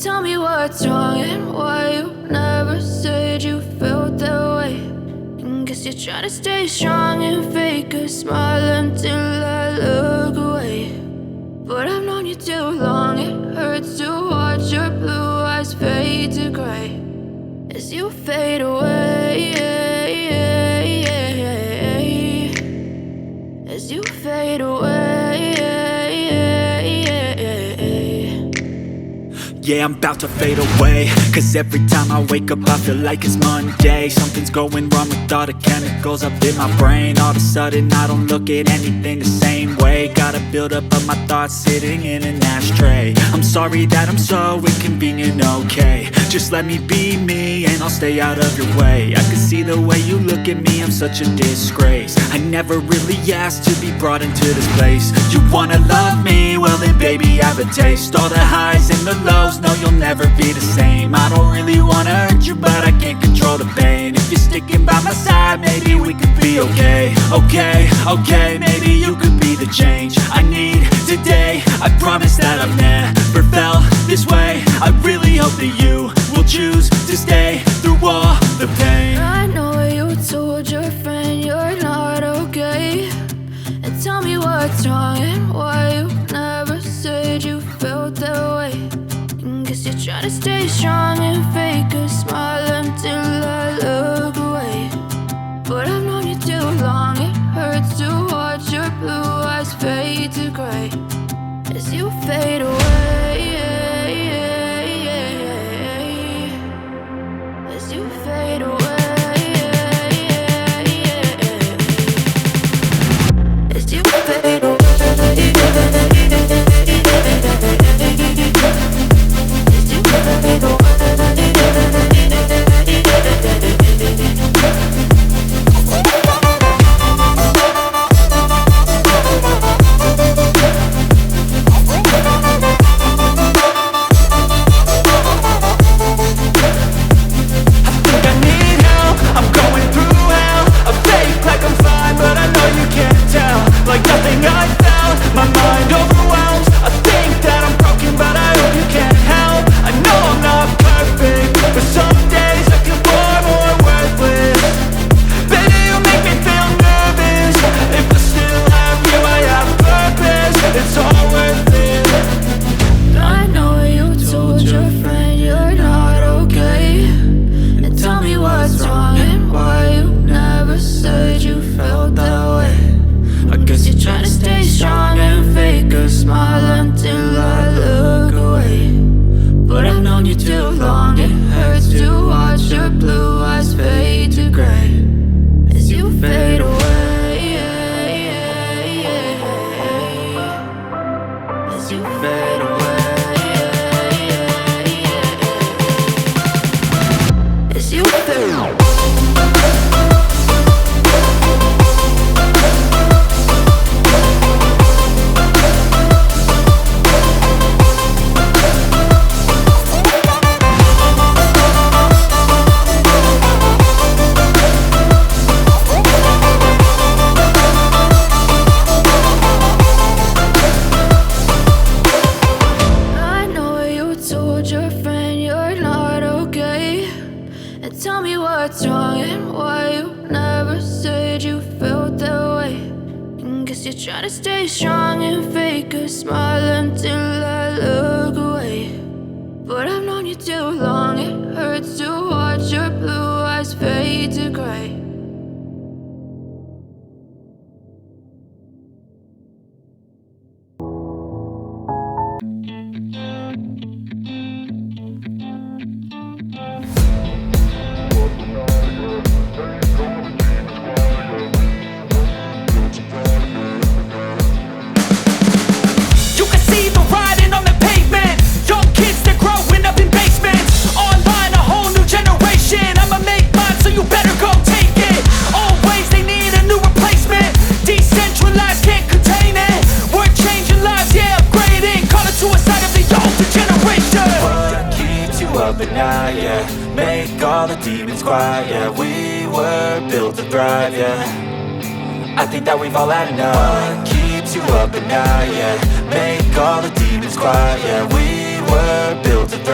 Tell me what's wrong and why you never said you felt that way. And guess you're trying to stay strong and fake a smile until I look away. But I've known you too long, it hurts to watch your blue eyes fade to gray as you fade away. As you fade away. Yeah, I'm about to fade away, cause every time I wake up I feel like it's Monday. Something's going wrong with all the chemicals up in my brain. All of a sudden I don't look at anything the same way. Got a buildup of my thoughts sitting in an ashtray. I'm sorry that I'm so inconvenient, okay. Just let me be me and I'll stay out of your way. I can see the way you look at me, I'm such a disgrace. I never really asked to be brought into this place. You wanna love me? Well then baby I have a taste. All the highs and the lows, no, you'll never be the same. I don't really wanna hurt you, but I can't control the pain. If you're sticking by my side, maybe we could be okay. Okay, maybe you could be the change I need today. I promise that I've never felt this way. I really hope that you will choose to stay through all the pain. I know you told your friend you're not okay. And tell me what's wrong and why you never said you felt that way. Guess you're trying to stay strong and fake a smile until I look away. But I've known you too long, it hurts to watch your blue eyes fade to gray as you fade away. As you fade away. As you fade away. I think that we've all had enough. What keeps you up at night, yeah? Make all the demons quiet, yeah. We were built to thrive.